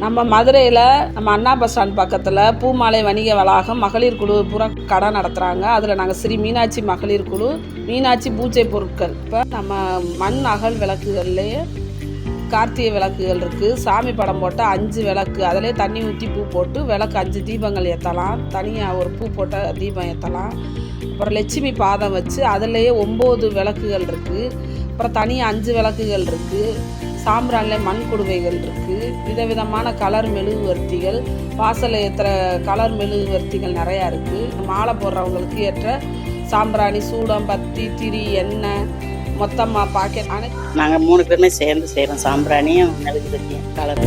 நம்ம மதுரையில் நம்ம அண்ணா பஸ் ஸ்டாண்ட் பக்கத்தில் பூமாலை வணிக வளாகம் மகளிர் குழு பூரா கடை நடத்துகிறாங்க. அதில் நாங்கள் ஸ்ரீ மீனாட்சி மகளிர் குழு மீனாட்சி பூஜை பொருட்கள். இப்போ நம்ம மண் அகல் விளக்குகள்லேயே கார்த்திகை விளக்குகள் இருக்குது. சாமி படம் போட்டால் 5 விளக்கு, அதிலே தண்ணி ஊற்றி பூ போட்டு விளக்கு 5 தீபங்கள் ஏற்றலாம். தனியாக ஒரு பூ போட்ட தீபம் ஏற்றலாம். அப்புறம் லட்சுமி பாதம் வச்சு அதுலேயே 9 விளக்குகள் இருக்குது. அப்புறம் தனியாக 5 விளக்குகள் இருக்குது. சாம்பிரானில் மண் குடுவைகள் இருக்குது. விதவிதமான கலர் மெழுகுவர்த்திகள், வாசல் ஏற்றுற கலர் மெழுகுவர்த்திகள் நிறையா இருக்குது. மாலை போடுறவங்களுக்கு ஏற்ற சாம்பிராணி, சூடம், பத்தி, திரி, எண்ணெய் மொத்தமாக பாக்கெட். நாங்கள் 3 பேருமே சேர்ந்து செய்கிறோம். சாம்பிராணியும் மெழுகுவர்த்தியும் கலர்.